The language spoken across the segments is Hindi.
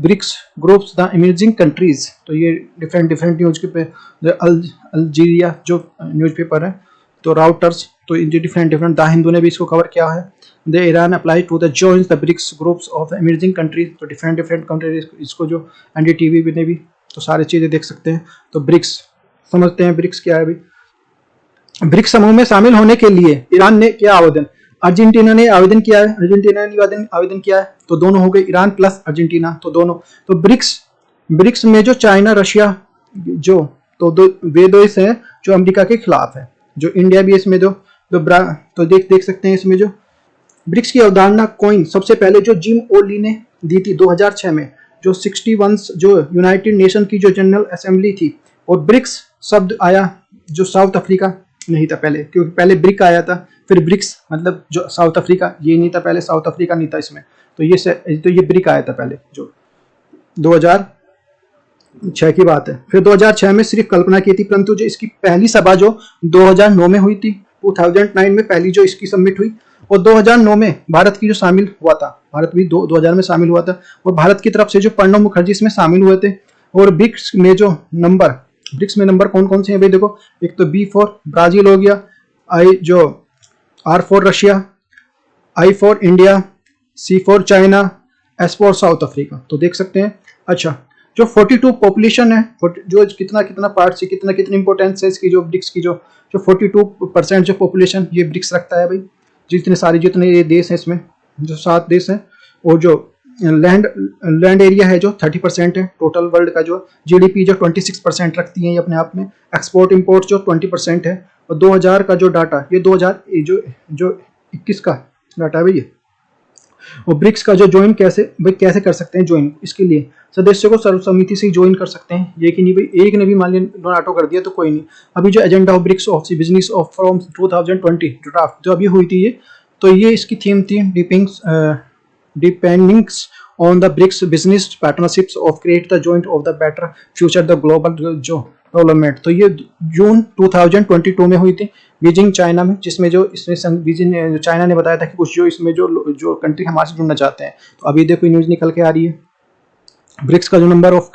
BRICS groups the emerging countries, तो ये डिफरेंट डिफरेंट न्यूज के पे अल्जीरिया जो न्यूज़पेपर है, तो राउटर्स, तो ये डिफरेंट डिफरेंट, द हिंदू ने भी इसको कवर किया है। The Iran apply to the joins the BRICS groups of the emerging countries, तो डिफरेंट डिफरेंट कंट्रीज इसको जो एनडीटीवी भी ने भी, तो सारी चीज़ें देख सकते हैं। तो ब्रिक्स समझते हैं ब्रिक्स क्या है। अभी ब्रिक्स समूह में शामिल होने के लिए ईरान ने क्या आवेदन, अर्जेंटीना ने आवेदन किया है, अर्जेंटीना ने आवेदन किया है, तो दोनों हो गए, ईरान प्लस अर्जेंटीना, तो दोनों। तो ब्रिक्स में जो चाइना रशिया जो, तो वे दो देश हैं जो अमेरिका के खिलाफ है, जो इंडिया भी इसमें तो देख सकते हैं इसमें जो ब्रिक्स की अवधारणा कोइन सबसे पहले जो जिम ओ ली ने दी थी 2006 में, जो 61 जो यूनाइटेड नेशन की जो जनरल असेंबली थी, और ब्रिक्स शब्द आया जो साउथ अफ्रीका नहीं था पहले, क्योंकि पहले ब्रिक आया था, फिर ब्रिक्स मतलब जो साउथ अफ्रीका ये नहीं था, पहले साउथ अफ्रीका नहीं था इसमें, तो ये ब्रिक आया था पहले, जो 2006 की बात है। फिर 2006 में सिर्फ कल्पना की थी, परंतु जो इसकी पहली सभा जो 2009 में हुई थी, 2009 में पहली जो इसकी सबमिट हुई, और 2009 में भारत की जो शामिल हुआ था, भारत भी 2000 में शामिल हुआ था, और भारत की तरफ से जो प्रणब मुखर्जी इसमें शामिल हुए थे। और ब्रिक्स में नंबर कौन कौन से हैं भाई, देखो, एक तो B फॉर ब्राजील हो गया, R for Russia, I for India, C for China, S for south Africa, तो देख सकते हैं। अच्छा, जो 42 पॉपुलेशन है, जो कितना पार्ट से कितना इंपॉर्टेंस है इसकी, जो ब्रिक्स की जो 42% जो पॉपुलेशन ये ब्रिक्स रखता है भाई, जितने ये देश हैं इसमें, जो 7 देश हैं, और जो लैंड एरिया है जो 30% है टोटल वर्ल्ड का, जो जीडीपी जो 26% रखती है ये अपने आप में, एक्सपोर्ट इंपोर्ट जो 20% है, और 2000 का जो डाटा, ये 2021 का डाटा है भाई ये। और ब्रिक्स का जो ज्वाइन कैसे कर सकते हैं ज्वाइन, इसके लिए सदस्यों को सर्वसम्मति से ज्वाइन कर सकते हैं, ये कि नहीं भाई एक ने भी मान लिया नाटो कर दिया तो कोई नहीं। अभी जो agenda of bricks of business of from 2020 जो ड्राफ्ट जो अभी हुई थी ये, तो ये इसकी थीम थी डिपेंडिंग्स on the BRICS business partnerships of create the joint of the better future the global जो डेवलपमेंट, तो ये जून 2022 में हुई थी बीजिंग चाइना में, जिसमें जो इसमें बीजिंग चाइना ने बताया था कि कुछ जो इसमें जो कंट्री हमारे से जुड़ना चाहते हैं, तो अभी देखो न्यूज निकल के आ रही है। ब्रिक्स का जो नंबर ऑफ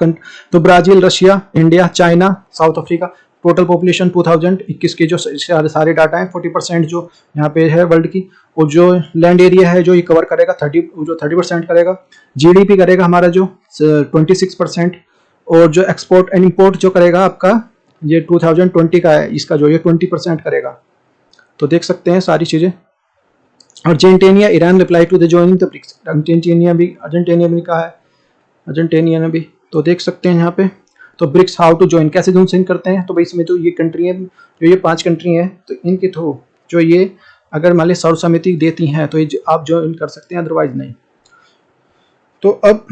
तो Brazil, Russia, India, China, south Africa, total population 2021 के जो सारे डाटा हैं 40% जो यहाँ पे है वर्ल्ड की, और जो लैंड एरिया है जो ये कवर करेगा 30% करेगा, जीडीपी करेगा हमारा जो 26%, और जो एक्सपोर्ट एंड इंपोर्ट जो करेगा आपका ये 2020 का है, इसका जो ये 20% करेगा, तो देख सकते हैं सारी चीज़ें। Argentina Iran reply to the joining the BRICS, Argentina भी कहा है, अर्जेंटीना ने भी, तो देख सकते हैं यहाँ पे। तो ब्रिक्स हाउ टू ज्वाइन, कैसे ज्वाइन करते हैं, तो भाई इसमें तो ये कंट्री है, जो ये 5 कंट्री हैं, तो इनके थ्रू जो ये अगर मान ली सर्वसम्मति देती हैं तो ये आप ज्वाइन कर सकते हैं, अदरवाइज नहीं। तो अब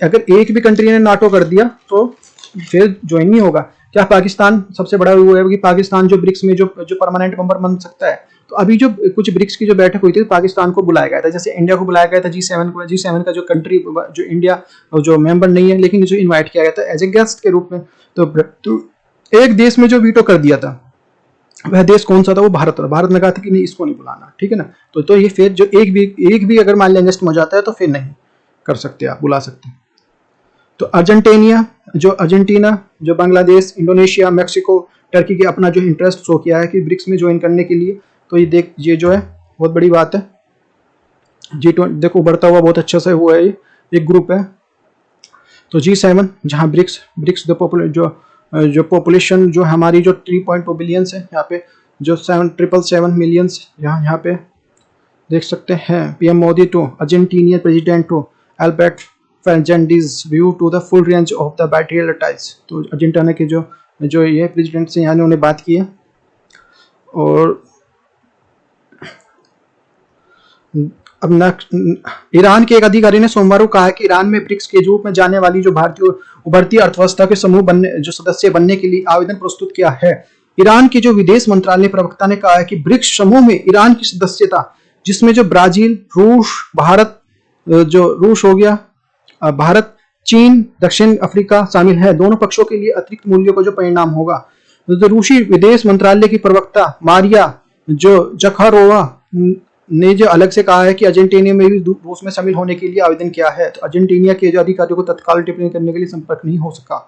अगर एक भी कंट्री ने नाटो कर दिया तो फिर ज्वाइन नहीं होगा। क्या पाकिस्तान सबसे बड़ा वो है कि पाकिस्तान जो ब्रिक्स में जो परमानेंट मेंबर बन सकता है, तो अभी जो कुछ ब्रिक्स की जो बैठक हुई थी पाकिस्तान को बुलाया गया था, जैसे इंडिया को बुलाया गया था G7 का जो कंट्री जो इंडिया जो मेंबर नहीं है लेकिन जो इनवाइट किया गया था एज ए गेस्ट के रूप में, तो एक देश में जो वीटो कर दिया था वह देश कौन सा था, वो भारत था। भारत ने कहा था कि नहीं इसको नहीं बुलाना, ठीक है ना। तो ये फिर जो एक भी अगर मान लिया अगस्त में हो जाता है तो फिर नहीं कर सकते, आप बुला सकते हैं। तो अर्जेंटीना जो बांग्लादेश, इंडोनेशिया, मैक्सिको, टर्की के अपना जो इंटरेस्ट शो किया है कि ब्रिक्स में ज्वाइन करने के लिए, तो ये जो है बहुत बड़ी बात है। G20 देखो उभरता हुआ बहुत अच्छा से हुआ है, ये एक ग्रुप है। तो G7 जहाँ ब्रिक्स जो पॉपुलेशन जो हमारी जो 3.2 बिलियंस है, यहाँ पे जो 777 मिलियंस यहाँ पे देख सकते हैं। PM Modi to Argentinian president to Albert Fernandez view to the full range of the bilaterals, तो अर्जेंटीना के जो ये प्रेसिडेंट से यहाँ उन्होंने बात की है। और अब ईरान के एक अधिकारी ने सोमवार को कहा कि ईरान में ब्रिक्स के रूप में जाने वाली जो भारतीय उभरती अर्थव्यवस्था के समूह जो सदस्य बनने के लिए आवेदन प्रस्तुत किया है। ईरान के जो विदेश मंत्रालय प्रवक्ता ने कहा है कि ब्रिक्स समूह में ईरान की सदस्यता, जिसमें जो ब्राजील, भारत, जो रूस हो गया, भारत, चीन, दक्षिण अफ्रीका शामिल है, दोनों पक्षों के लिए अतिरिक्त मूल्यों का जो परिणाम होगा। तो रूसी विदेश मंत्रालय की प्रवक्ता मारिया जो जखारोवा ने जो अलग से कहा है कि अर्जेंटीना में भी रूस में शामिल होने के लिए आवेदन किया है। तो अर्जेंटीना के जो अधिकारियों को तत्काल टिप्पणी करने के लिए संपर्क नहीं हो सका।